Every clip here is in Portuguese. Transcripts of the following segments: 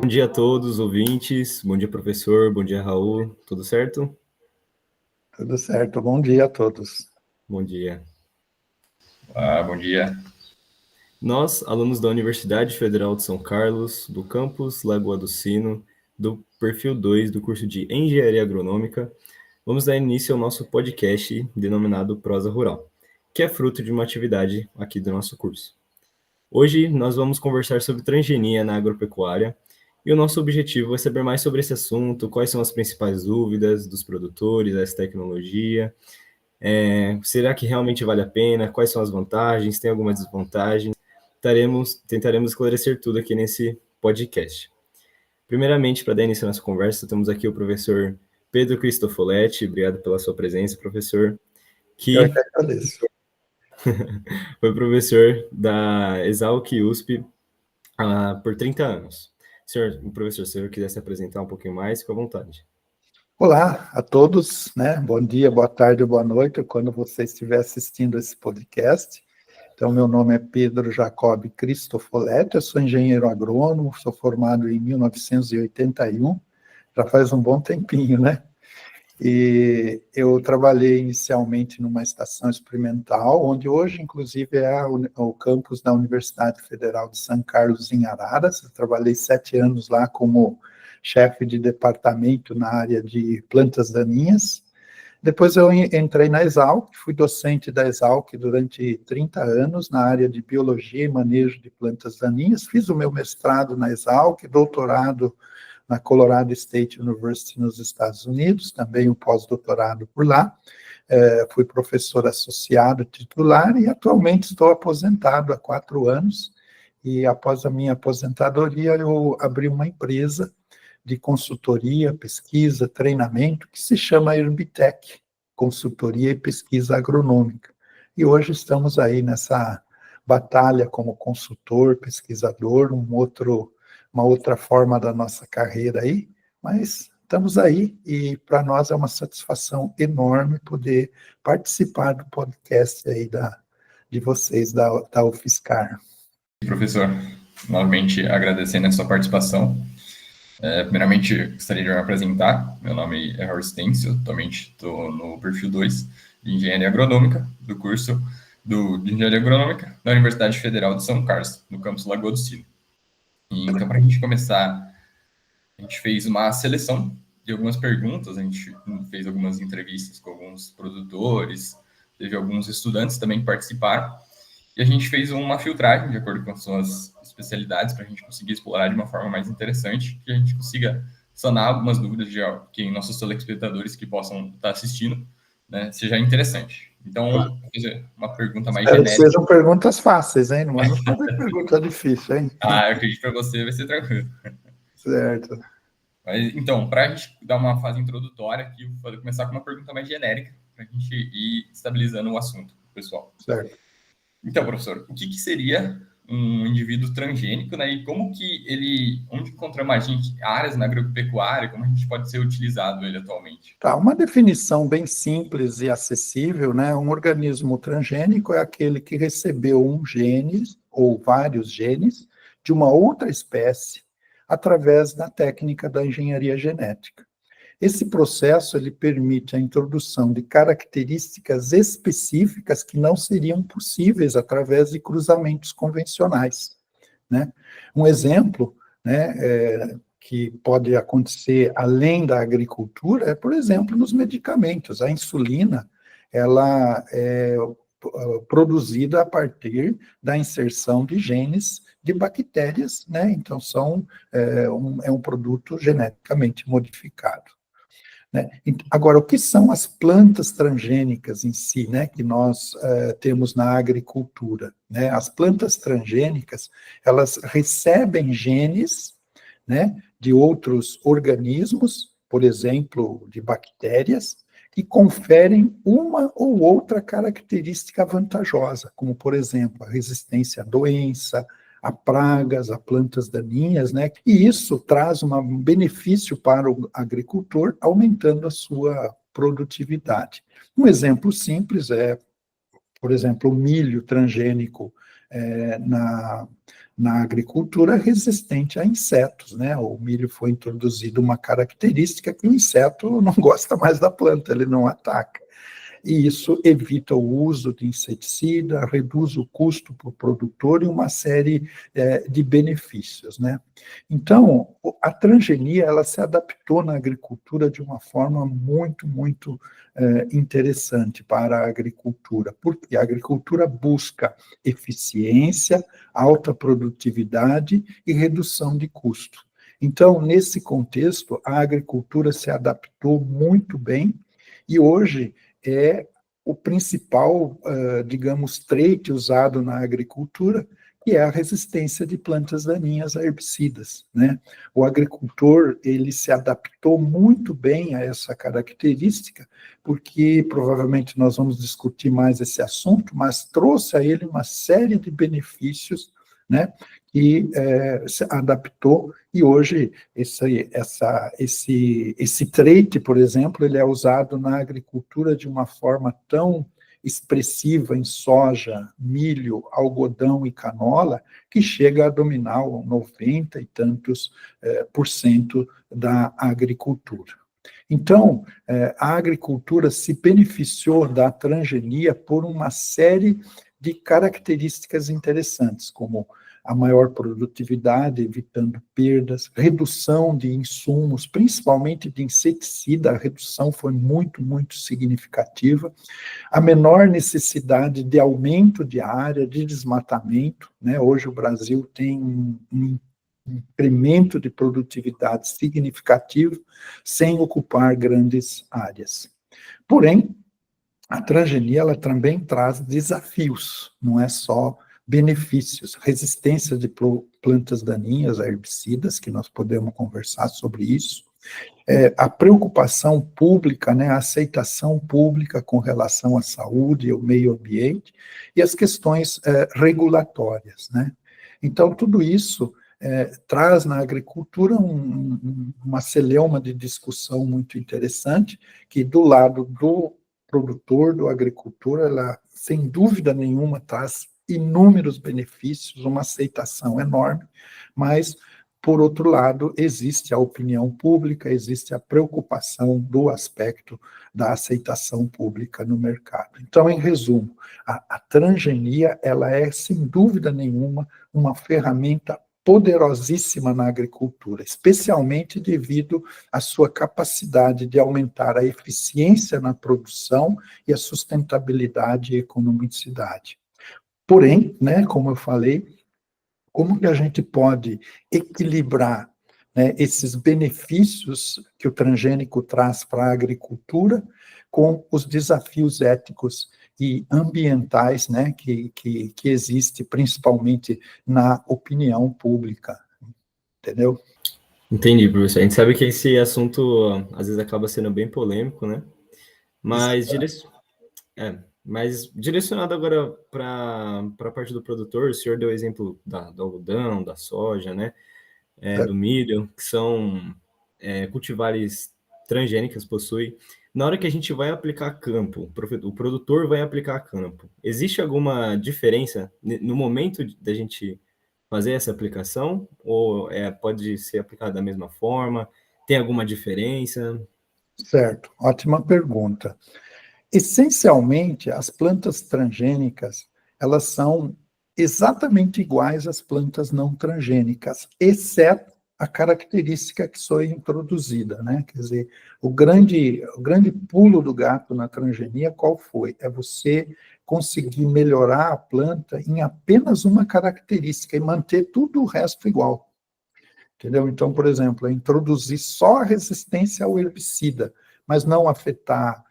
Bom dia a todos, ouvintes. Bom dia, professor. Bom dia, Raul. Tudo certo? Tudo certo. Bom dia a todos. Bom dia. Bom dia. Nós, alunos da Universidade Federal de São Carlos, do campus Lagoa do Sino, do perfil 2 do curso de Engenharia Agronômica, vamos dar início ao nosso podcast denominado Prosa Rural, que é fruto de uma atividade aqui do nosso curso. Hoje nós vamos conversar sobre transgenia na agropecuária e o nosso objetivo é saber mais sobre esse assunto, quais são as principais dúvidas dos produtores dessa tecnologia, será que realmente vale a pena, quais são as vantagens, tem alguma desvantagem? Tentaremos esclarecer tudo aqui nesse podcast. Primeiramente, para dar início à nossa conversa, temos aqui o professor Pedro Cristofoletti. Obrigado pela sua presença, professor. Eu que agradeço. Foi professor da Exalc USP por 30 anos. Professor, se eu quiser se apresentar um pouquinho mais, fique à vontade. Olá a todos, né? Bom dia, boa tarde, boa noite, quando você estiver assistindo esse podcast. Então, meu nome é Pedro Jacob Cristofoletti, eu sou engenheiro agrônomo, sou formado em 1981, já faz um bom tempinho, né? E eu trabalhei inicialmente numa estação experimental, onde hoje, inclusive, é o campus da Universidade Federal de São Carlos, em Araras. Eu trabalhei 7 anos lá como chefe de departamento na área de plantas daninhas. Depois eu entrei na Exalc, fui docente da Exalc durante 30 anos na área de biologia e manejo de plantas daninhas. Fiz o meu mestrado na Exalc, doutorado na Colorado State University nos Estados Unidos, também um pós-doutorado por lá. Fui professor associado titular e atualmente estou aposentado há 4 anos. E após a minha aposentadoria, eu abri uma empresa de consultoria, pesquisa, treinamento, que se chama Herbitech, Consultoria e Pesquisa Agronômica. E hoje estamos aí nessa batalha como consultor, pesquisador, uma outra forma da nossa carreira aí, mas estamos aí e para nós é uma satisfação enorme poder participar do podcast aí de vocês, da UFSCar. Professor, novamente agradecendo a sua participação. Primeiramente, gostaria de me apresentar. Meu nome é Raul Stêncio, atualmente estou no perfil 2 de Engenharia Agronômica, do curso de Engenharia Agronômica da Universidade Federal de São Carlos, no campus Lagoa do Sino. E, então, para a gente começar, a gente fez uma seleção de algumas perguntas, a gente fez algumas entrevistas com alguns produtores, teve alguns estudantes também que participaram, e a gente fez uma filtragem de acordo com as suas especialidades para a gente conseguir explorar de uma forma mais interessante, que a gente consiga sanar algumas dúvidas de quem nossos telespectadores que possam estar assistindo, né, seja interessante. Então, vou fazer uma pergunta mais genérica. Sejam perguntas fáceis, hein? Não vamos fazer pergunta difícil, hein? Eu acredito que para você vai ser tranquilo. Certo. Mas, então, para a gente dar uma fase introdutória aqui, vou começar com uma pergunta mais genérica, para a gente ir estabilizando o assunto, pessoal. Certo. Então, professor, o que seria um indivíduo transgênico, né? E como que onde encontramos áreas na agropecuária, como a gente pode ser utilizado ele atualmente? Tá, uma definição bem simples e acessível, né? Um organismo transgênico é aquele que recebeu um gene ou vários genes de uma outra espécie através da técnica da engenharia genética. Esse processo ele permite a introdução de características específicas que não seriam possíveis através de cruzamentos convencionais, né? Um exemplo, né, que pode acontecer além da agricultura é, por exemplo, nos medicamentos. A insulina, ela é produzida a partir da inserção de genes de bactérias, né? Então, é um produto geneticamente modificado. Né? Agora, o que são as plantas transgênicas em si, né, que nós temos na agricultura? Né? As plantas transgênicas, elas recebem genes, né, de outros organismos, por exemplo, de bactérias, que conferem uma ou outra característica vantajosa, como, por exemplo, a resistência à doença, a pragas, a plantas daninhas, né? E isso traz um benefício para o agricultor, aumentando a sua produtividade. Um exemplo simples é, por exemplo, o milho transgênico na agricultura resistente a insetos, né? O milho foi introduzido uma característica que o inseto não gosta mais da planta, ele não ataca. E isso evita o uso de inseticida, reduz o custo para o produtor e uma série de benefícios, né? Então, a transgenia, ela se adaptou na agricultura de uma forma muito, muito interessante para a agricultura, porque a agricultura busca eficiência, alta produtividade e redução de custo. Então, nesse contexto, a agricultura se adaptou muito bem e hoje é o principal, digamos, trait usado na agricultura, que é a resistência de plantas daninhas a herbicidas, né? O agricultor, ele se adaptou muito bem a essa característica, porque provavelmente nós vamos discutir mais esse assunto, mas trouxe a ele uma série de benefícios, né, que se adaptou, e hoje esse trait, por exemplo, ele é usado na agricultura de uma forma tão expressiva em soja, milho, algodão e canola, que chega a dominar 90 e tantos % da agricultura. Então, a agricultura se beneficiou da transgenia por uma série de características interessantes, como a maior produtividade, evitando perdas, redução de insumos, principalmente de inseticida, a redução foi muito, muito significativa, a menor necessidade de aumento de área, de desmatamento, né? Hoje o Brasil tem um incremento de produtividade significativo, sem ocupar grandes áreas. Porém, a transgenia, ela também traz desafios, não é só benefícios, resistência de plantas daninhas a herbicidas, que nós podemos conversar sobre isso, a preocupação pública, né, a aceitação pública com relação à saúde e ao meio ambiente, e as questões regulatórias, né? Então, tudo isso traz na agricultura uma celeuma de discussão muito interessante, que do lado do produtor, do agricultor, ela, sem dúvida nenhuma, traz inúmeros benefícios, uma aceitação enorme, mas, por outro lado, existe a opinião pública, existe a preocupação do aspecto da aceitação pública no mercado. Então, em resumo, a transgenia, ela é, sem dúvida nenhuma, uma ferramenta poderosíssima na agricultura, especialmente devido à sua capacidade de aumentar a eficiência na produção e a sustentabilidade e economicidade. Porém, né, como eu falei, como que a gente pode equilibrar, né, esses benefícios que o transgênico traz para a agricultura com os desafios éticos e ambientais, né, que existe principalmente na opinião pública, entendeu? Entendi, professor. A gente sabe que esse assunto às vezes acaba sendo bem polêmico, né? Mas direcionado agora para a parte do produtor, o senhor deu o exemplo do algodão, da soja, né? Do milho, que são cultivares transgênicas, possui. Na hora que a gente vai aplicar campo, o produtor vai aplicar campo, existe alguma diferença no momento da gente fazer essa aplicação? Ou pode ser aplicado da mesma forma? Tem alguma diferença? Certo, ótima pergunta. Essencialmente, as plantas transgênicas, elas são exatamente iguais às plantas não transgênicas, exceto a característica que foi introduzida, né? Quer dizer, o grande pulo do gato na transgenia, qual foi? É você conseguir melhorar a planta em apenas uma característica e manter tudo o resto igual. Entendeu? Então, por exemplo, é introduzir só a resistência ao herbicida, mas não afetar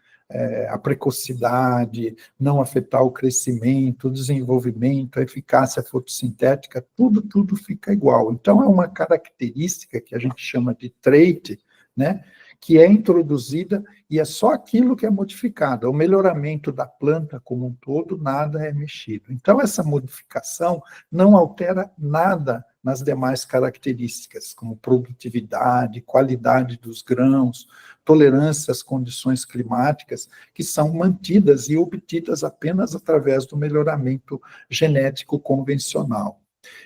a precocidade, não afetar o crescimento, o desenvolvimento, a eficácia fotossintética, tudo fica igual. Então, é uma característica que a gente chama de trait, né, que é introduzida e é só aquilo que é modificado. O melhoramento da planta como um todo, nada é mexido. Então, essa modificação não altera nada nas demais características, como produtividade, qualidade dos grãos, tolerância às condições climáticas, que são mantidas e obtidas apenas através do melhoramento genético convencional.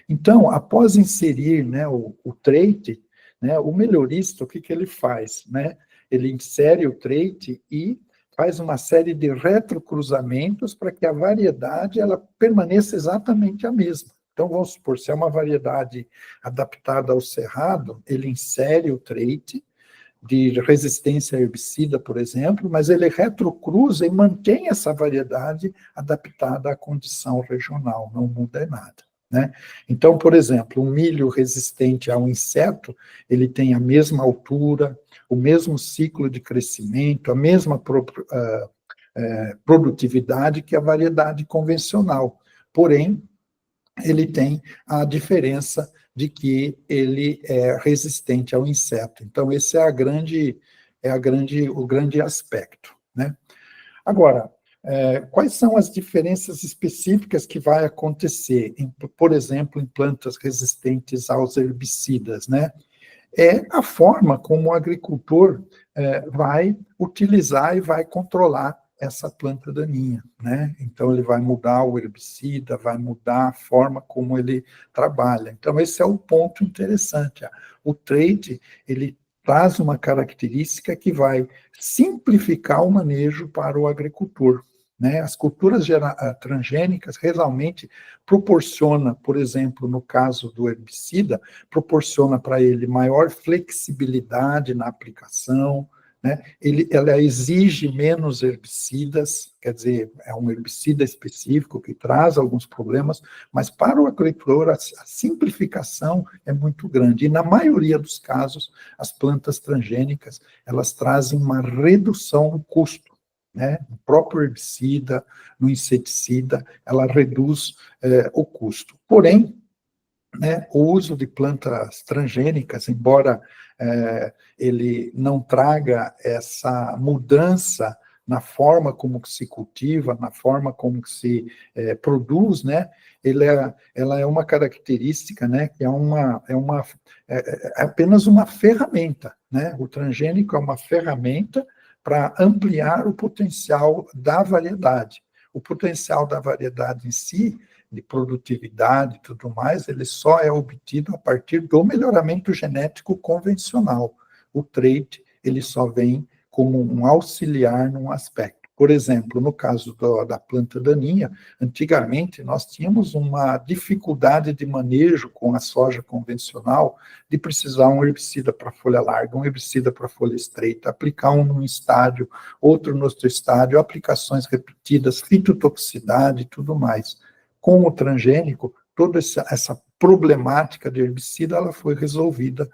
Então, após inserir, né, o trait, né, o melhorista, o que ele faz? Né? Ele insere o trait e faz uma série de retrocruzamentos para que a variedade ela permaneça exatamente a mesma. Então, vamos supor, se é uma variedade adaptada ao cerrado, ele insere o trait de resistência a herbicida, por exemplo, mas ele retrocruza e mantém essa variedade adaptada à condição regional, não muda nada. Né? Então, por exemplo, um milho resistente a um inseto, ele tem a mesma altura, o mesmo ciclo de crescimento, a mesma produtividade que a variedade convencional. Porém, ele tem a diferença de que ele é resistente ao inseto. Então, esse é o grande aspecto. Né? Agora, quais são as diferenças específicas que vai acontecer, por exemplo, em plantas resistentes aos herbicidas, né? É a forma como o agricultor vai utilizar e vai controlar essa planta daninha, né? Então, ele vai mudar o herbicida, vai mudar a forma como ele trabalha. Então, esse é o ponto interessante. O trait, ele traz uma característica que vai simplificar o manejo para o agricultor. Né? As culturas transgênicas realmente proporciona, por exemplo, no caso do herbicida, proporciona para ele maior flexibilidade na aplicação, né? Ela exige menos herbicidas, quer dizer, é um herbicida específico que traz alguns problemas, mas para o agricultor a simplificação é muito grande. E na maioria dos casos, as plantas transgênicas, elas trazem uma redução no custo. Né? No próprio herbicida, no inseticida, ela reduz o custo. Porém, né, o uso de plantas transgênicas, embora ele não traga essa mudança na forma como se cultiva, na forma como se produz, né, ela é uma característica, né, que é apenas uma ferramenta. Né? O transgênico é uma ferramenta para ampliar o potencial da variedade. O potencial da variedade em si, de produtividade e tudo mais, ele só é obtido a partir do melhoramento genético convencional. O trait, ele só vem como um auxiliar num aspecto. Por exemplo, no caso da planta daninha, antigamente nós tínhamos uma dificuldade de manejo com a soja convencional, de precisar um herbicida para folha larga, um herbicida para folha estreita, aplicar um num estádio, outro no outro estádio, aplicações repetidas, fitotoxicidade e tudo mais. Com o transgênico, toda essa problemática de herbicida ela foi resolvida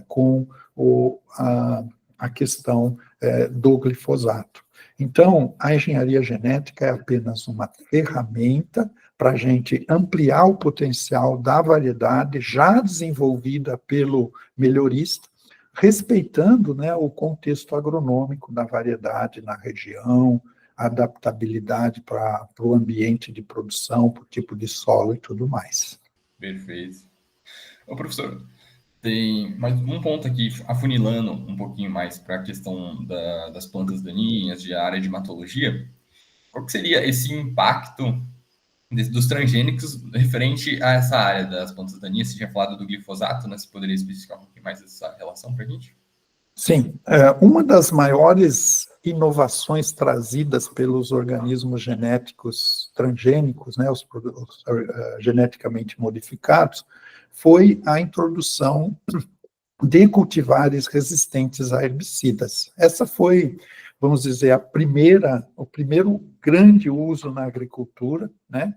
com a questão do glifosato. Então, a engenharia genética é apenas uma ferramenta para a gente ampliar o potencial da variedade já desenvolvida pelo melhorista, respeitando, né, o contexto agronômico da variedade na região, a adaptabilidade para o ambiente de produção, para o tipo de solo e tudo mais. Perfeito. Ô, professor, tem mais um ponto aqui, afunilando um pouquinho mais para a questão das plantas daninhas, de área de hematologia. Qual que seria esse impacto dos transgênicos referente a essa área das plantas daninhas? Você tinha falado do glifosato, né? Você poderia especificar um pouquinho mais essa relação para a gente? Sim, uma das maiores inovações trazidas pelos organismos genéticos transgênicos, né, os geneticamente modificados, foi a introdução de cultivares resistentes a herbicidas. Essa foi, vamos dizer, o primeiro grande uso na agricultura, né,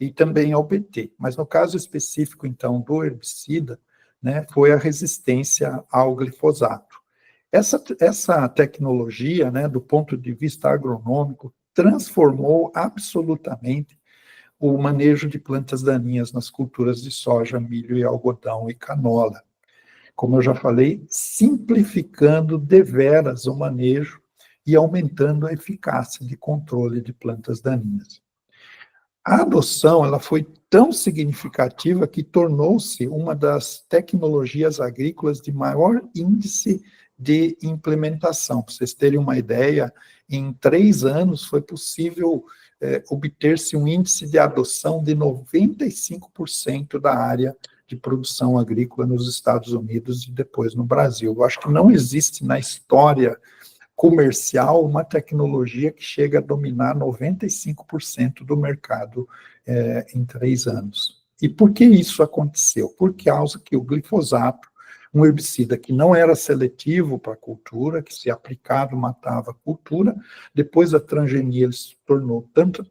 e também ao BT. Mas no caso específico, então, do herbicida, né, foi a resistência ao glifosato. Essa tecnologia, né, do ponto de vista agronômico, transformou absolutamente o manejo de plantas daninhas nas culturas de soja, milho e algodão e canola. como eu já falei, simplificando deveras o manejo e aumentando a eficácia de controle de plantas daninhas. A adoção ela foi tão significativa que tornou-se uma das tecnologias agrícolas de maior índice de implementação. Para vocês terem uma ideia, em 3 anos foi possível obter-se um índice de adoção de 95% da área de produção agrícola nos Estados Unidos e depois no Brasil. Eu acho que não existe na história comercial uma tecnologia que chega a dominar 95% do mercado em 3 anos. E por que isso aconteceu? Por causa que o glifosato, um herbicida que não era seletivo para a cultura, que se aplicado matava a cultura, depois da transgenia ele se tornou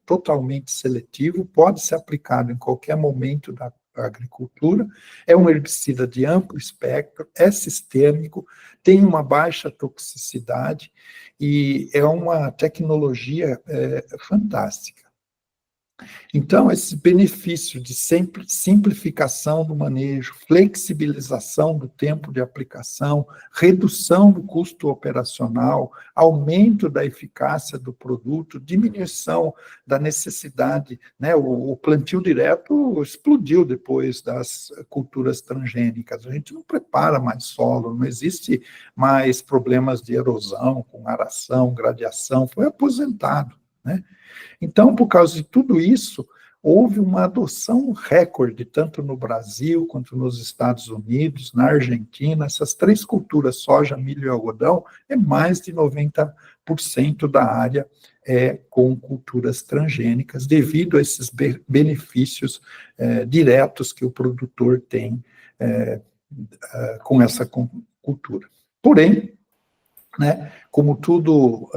totalmente seletivo, pode ser aplicado em qualquer momento da agricultura, é um herbicida de amplo espectro, é sistêmico, tem uma baixa toxicidade e é uma tecnologia fantástica. Então, esse benefício de simplificação do manejo, flexibilização do tempo de aplicação, redução do custo operacional, aumento da eficácia do produto, diminuição da necessidade, né? O plantio direto explodiu depois das culturas transgênicas. A gente não prepara mais solo, não existe mais problemas de erosão, com aração, gradiação, foi aposentado, né? Então, por causa de tudo isso, houve uma adoção recorde, tanto no Brasil quanto nos Estados Unidos, na Argentina. Essas 3 culturas, soja, milho e algodão, é mais de 90% da área com culturas transgênicas, devido a esses benefícios diretos que o produtor tem com essa cultura. Porém, né, como tudo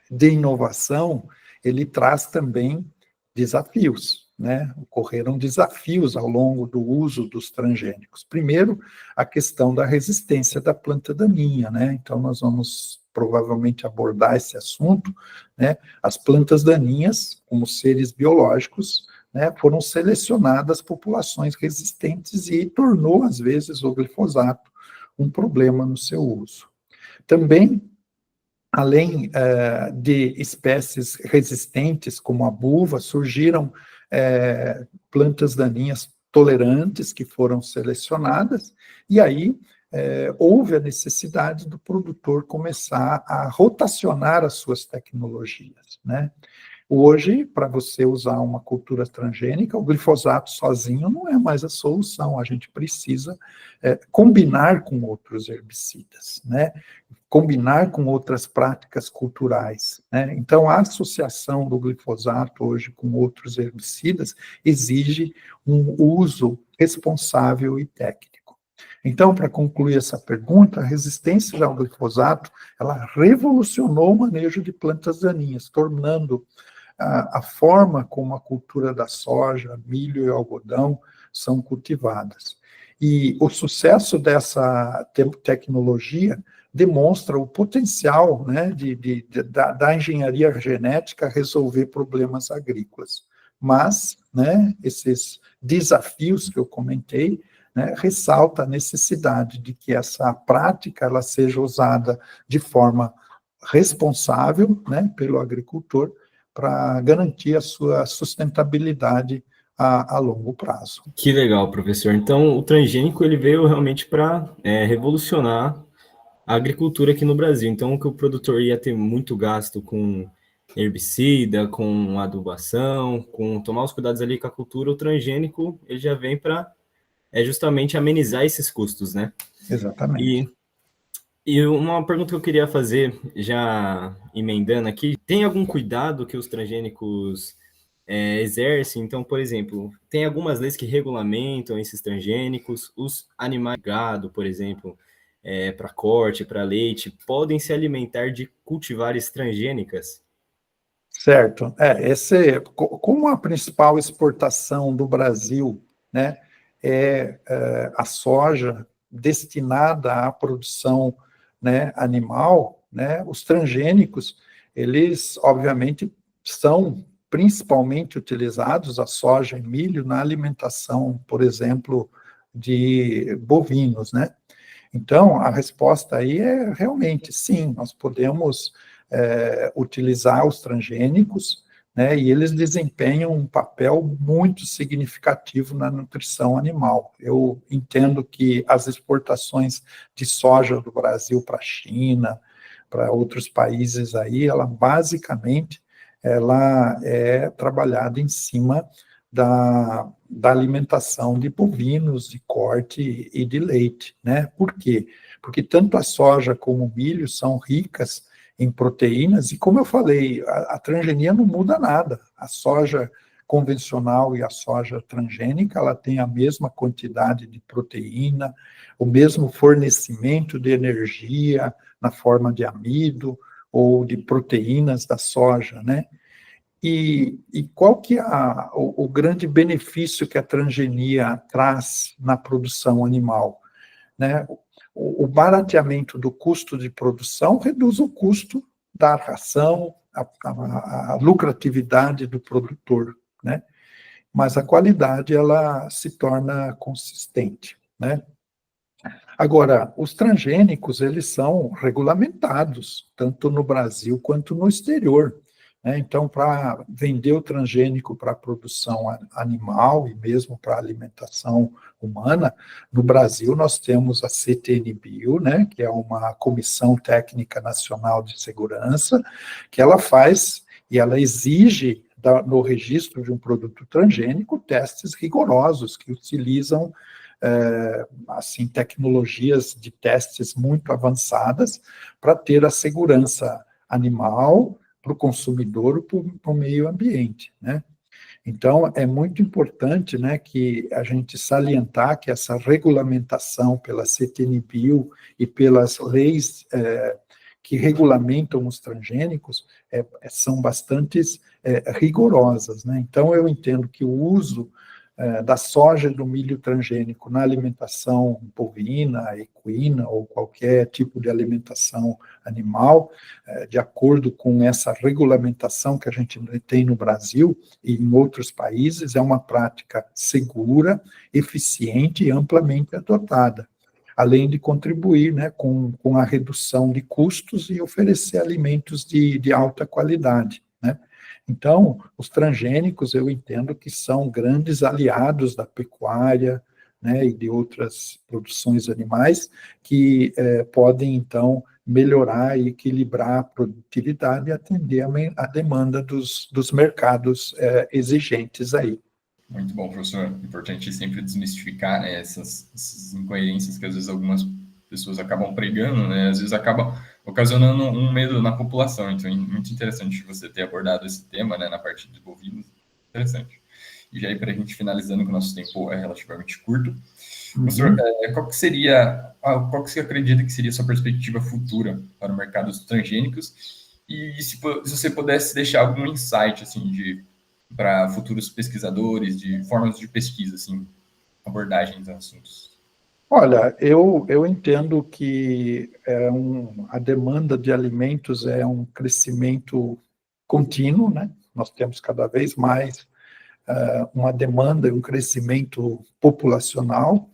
de inovação, ele traz também desafios, né? Ocorreram desafios ao longo do uso dos transgênicos. Primeiro, a questão da resistência da planta daninha, né? Então, nós vamos provavelmente abordar esse assunto, né? As plantas daninhas, como seres biológicos, né, foram selecionadas populações resistentes e tornou, às vezes, o glifosato um problema no seu uso. Também, além de espécies resistentes, como a buva, surgiram plantas daninhas tolerantes que foram selecionadas, e aí houve a necessidade do produtor começar a rotacionar as suas tecnologias, né? Hoje, para você usar uma cultura transgênica, o glifosato sozinho não é mais a solução, a gente precisa combinar com outros herbicidas, né? Combinar com outras práticas culturais, né? Então, a associação do glifosato hoje com outros herbicidas exige um uso responsável e técnico. Então, para concluir essa pergunta, a resistência ao glifosato, ela revolucionou o manejo de plantas daninhas, tornando a forma como a cultura da soja, milho e algodão são cultivadas. E o sucesso dessa tecnologia demonstra o potencial, né, da engenharia genética resolver problemas agrícolas. Mas, né, esses desafios que eu comentei, né, ressalta a necessidade de que essa prática ela seja usada de forma responsável, né, pelo agricultor, para garantir a sua sustentabilidade a longo prazo. Que legal, professor. Então, o transgênico ele veio realmente para revolucionar a agricultura aqui no Brasil. Então, que o produtor ia ter muito gasto com herbicida, com adubação, com tomar os cuidados ali com a cultura, o transgênico ele já vem para justamente amenizar esses custos, né? Exatamente. E uma pergunta que eu queria fazer, já emendando aqui, tem algum cuidado que os transgênicos exercem? Então, por exemplo, tem algumas leis que regulamentam esses transgênicos, os animais de gado, por exemplo, para corte, para leite, podem se alimentar de cultivares transgênicas? Certo. Como a principal exportação do Brasil, né, a soja destinada à produção, né, animal, né, os transgênicos, eles, obviamente, são principalmente utilizados, a soja e milho, na alimentação, por exemplo, de bovinos, né? Então, a resposta aí é realmente sim, nós podemos utilizar os transgênicos, né, e eles desempenham um papel muito significativo na nutrição animal. Eu entendo que as exportações de soja do Brasil para a China, para outros países aí, ela basicamente ela é trabalhada em cima da alimentação de bovinos, de corte e de leite, né? Por quê? Porque tanto a soja como o milho são ricas em proteínas, e como eu falei, a transgenia não muda nada. A soja convencional e a soja transgênica, ela tem a mesma quantidade de proteína, o mesmo fornecimento de energia na forma de amido ou de proteínas da soja, né? E qual que é o grande benefício que a transgenia traz na produção animal, né? O barateamento do custo de produção reduz o custo da ração, a lucratividade do produtor, né? Mas a qualidade, ela se torna consistente, né? Agora, os transgênicos, eles são regulamentados, tanto no Brasil quanto no exterior, né? Então, para vender o transgênico para a produção animal e mesmo para a alimentação humana, no Brasil nós temos a CTN-Bio, né, que é uma Comissão Técnica Nacional de Segurança, que ela faz e ela exige no registro de um produto transgênico testes rigorosos que utilizam assim, tecnologias de testes muito avançadas para ter a segurança animal para o consumidor ou para o meio ambiente, né? Então, é muito importante, né, que a gente salientar que essa regulamentação pela CTN-Bio e pelas leis que regulamentam os transgênicos são bastante rigorosas, né? Então, eu entendo que o uso da soja e do milho transgênico na alimentação bovina, equina ou qualquer tipo de alimentação animal, de acordo com essa regulamentação que a gente tem no Brasil e em outros países, é uma prática segura, eficiente e amplamente adotada, além de contribuir, né, com a redução de custos e oferecer alimentos de alta qualidade, né? Então, os transgênicos, eu entendo que são grandes aliados da pecuária, né, e de outras produções animais, que podem, então, melhorar e equilibrar a produtividade e atender a demanda dos mercados exigentes aí. Muito bom, professor. Importante sempre desmistificar, né, essas incoerências que às vezes algumas pessoas acabam pregando, né, às vezes acabam ocasionando um medo na população. Então, é muito interessante você ter abordado esse tema, né, na parte de bovinos. Interessante. E já aí, para a gente finalizando, que o nosso tempo é relativamente curto, professor, qual que você acredita que seria a sua perspectiva futura para o mercado dos transgênicos? E se você pudesse deixar algum insight, assim, para futuros pesquisadores, de formas de pesquisa, assim, abordagens a assuntos? Olha, eu entendo que a demanda de alimentos é um crescimento contínuo, né? Nós temos cada vez mais uma demanda e um crescimento populacional,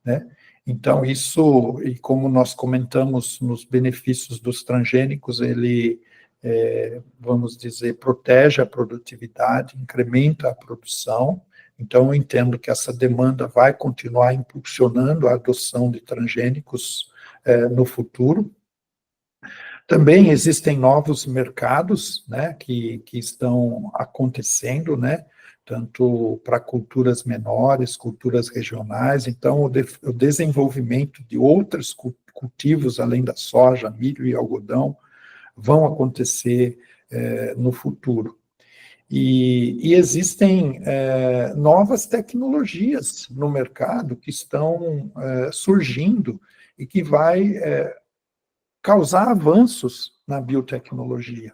né? Então, isso, e como nós comentamos nos benefícios dos transgênicos, ele, vamos dizer, protege a produtividade, incrementa a produção. Então, eu entendo que essa demanda vai continuar impulsionando a adoção de transgênicos no futuro. Também existem novos mercados, né, que estão acontecendo, né, tanto para culturas menores, culturas regionais. Então, o desenvolvimento de outros cultivos, além da soja, milho e algodão, vão acontecer no futuro. E existem novas tecnologias no mercado que estão surgindo e que vai causar avanços na biotecnologia.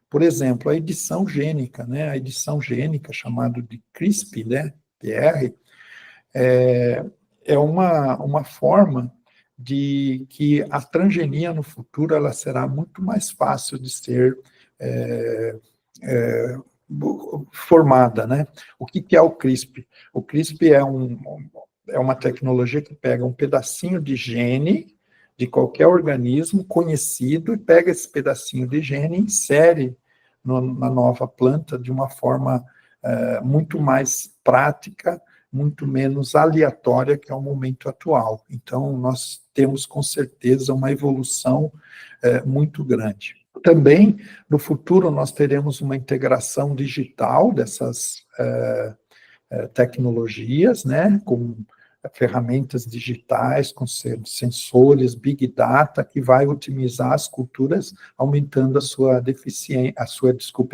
Por exemplo, a edição gênica, né? A edição gênica, chamada de CRISPR, né? PR, é uma forma de que a transgenia no futuro ela será muito mais fácil de ser formada, né? O que é o CRISPR? O CRISPR é é uma tecnologia que pega um pedacinho de gene de qualquer organismo conhecido e pega esse pedacinho de gene e insere na nova planta de uma forma muito mais prática, muito menos aleatória, que é o momento atual. Então, nós temos, com certeza, uma evolução muito grande. Também, no futuro, nós teremos uma integração digital dessas tecnologias, né, com ferramentas digitais, com sensores, big data, que vai otimizar as culturas, aumentando a sua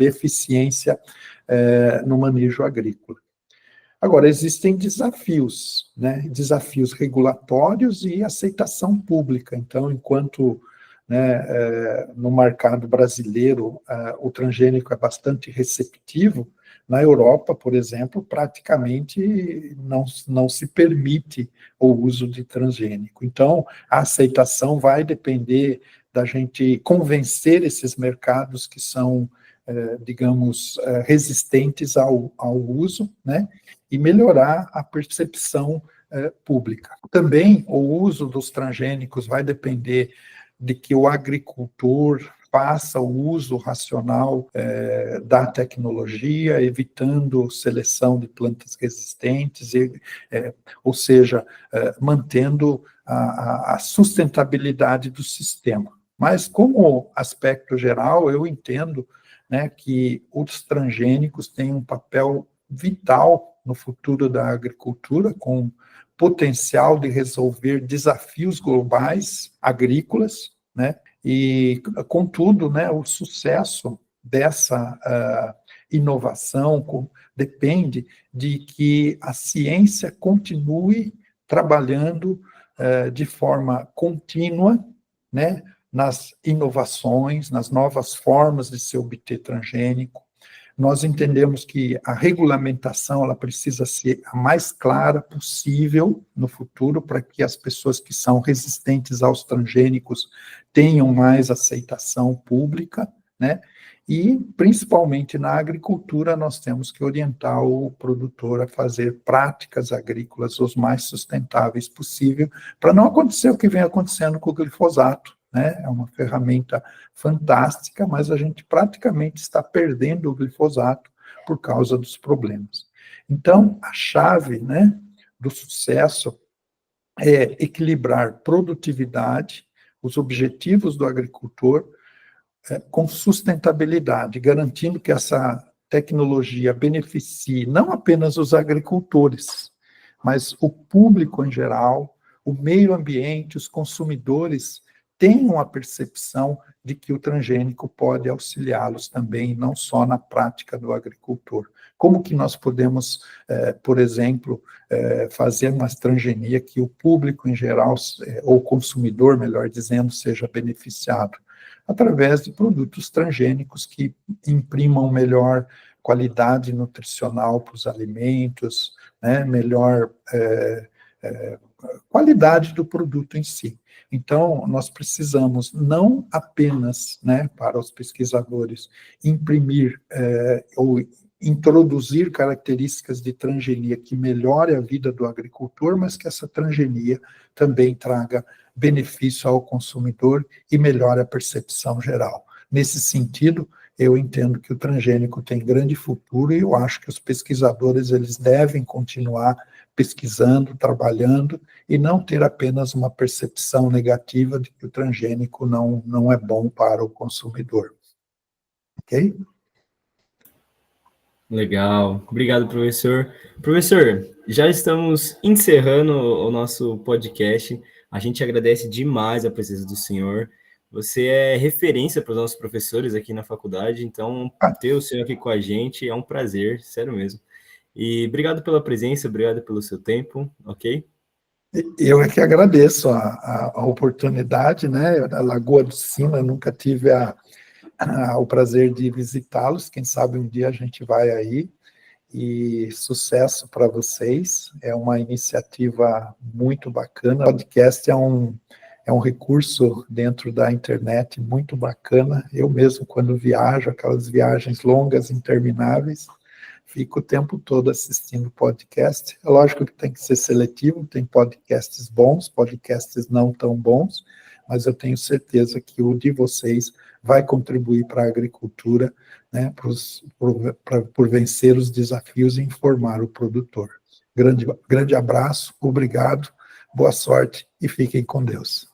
eficiência no manejo agrícola. Agora, existem desafios, né, desafios regulatórios e aceitação pública. Então, enquanto no mercado brasileiro o transgênico é bastante receptivo, na Europa, por exemplo, praticamente não se permite o uso de transgênico. Então, a aceitação vai depender da gente convencer esses mercados que são, digamos, resistentes ao uso, né, e melhorar a percepção pública. Também o uso dos transgênicos vai depender de que o agricultor faça o uso racional da tecnologia, evitando seleção de plantas resistentes, ou seja, mantendo a sustentabilidade do sistema. Mas, como aspecto geral, eu entendo, né, que os transgênicos têm um papel vital no futuro da agricultura, com potencial de resolver desafios globais agrícolas, né? E, contudo, né, o sucesso dessa inovação depende de que a ciência continue trabalhando de forma contínua, né, nas inovações, nas novas formas de se obter transgênico. Nós entendemos que a regulamentação ela precisa ser a mais clara possível no futuro, para que as pessoas que são resistentes aos transgênicos tenham mais aceitação pública, né? E, principalmente na agricultura, nós temos que orientar o produtor a fazer práticas agrícolas os mais sustentáveis possível, para não acontecer o que vem acontecendo com o glifosato, né? É uma ferramenta fantástica, mas a gente praticamente está perdendo o glifosato por causa dos problemas. Então, a chave, né, do sucesso é equilibrar produtividade, os objetivos do agricultor, com sustentabilidade, garantindo que essa tecnologia beneficie não apenas os agricultores, mas o público em geral, o meio ambiente, os consumidores tenham a percepção de que o transgênico pode auxiliá-los também, não só na prática do agricultor. Como que nós podemos, por exemplo, fazer uma transgenia que o público em geral, ou o consumidor, melhor dizendo, seja beneficiado? Através de produtos transgênicos que imprimam melhor qualidade nutricional para os alimentos, né, melhor qualidade do produto em si. Então, nós precisamos não apenas, né, para os pesquisadores, imprimir ou introduzir características de transgenia que melhore a vida do agricultor, mas que essa transgenia também traga benefício ao consumidor e melhore a percepção geral. Nesse sentido, eu entendo que o transgênico tem grande futuro e eu acho que os pesquisadores eles devem continuar pesquisando, trabalhando e não ter apenas uma percepção negativa de que o transgênico não é bom para o consumidor. Ok? Legal. Obrigado, professor. Professor, já estamos encerrando o nosso podcast. A gente agradece demais a presença do senhor. Você é referência para os nossos professores aqui na faculdade, então ter o senhor aqui com a gente é um prazer, sério mesmo. E obrigado pela presença, obrigado pelo seu tempo, ok? Eu é que agradeço a oportunidade, né? A Lagoa do Sino, eu nunca tive o prazer de visitá-los, quem sabe um dia a gente vai aí, e sucesso para vocês, é uma iniciativa muito bacana, o podcast é um recurso dentro da internet muito bacana, eu mesmo quando viajo, aquelas viagens longas, intermináveis, fica o tempo todo assistindo podcast. É lógico que tem que ser seletivo, tem podcasts bons, podcasts não tão bons, mas eu tenho certeza que o de vocês vai contribuir para a agricultura, né, por vencer os desafios e informar o produtor. Grande abraço, obrigado, boa sorte e fiquem com Deus.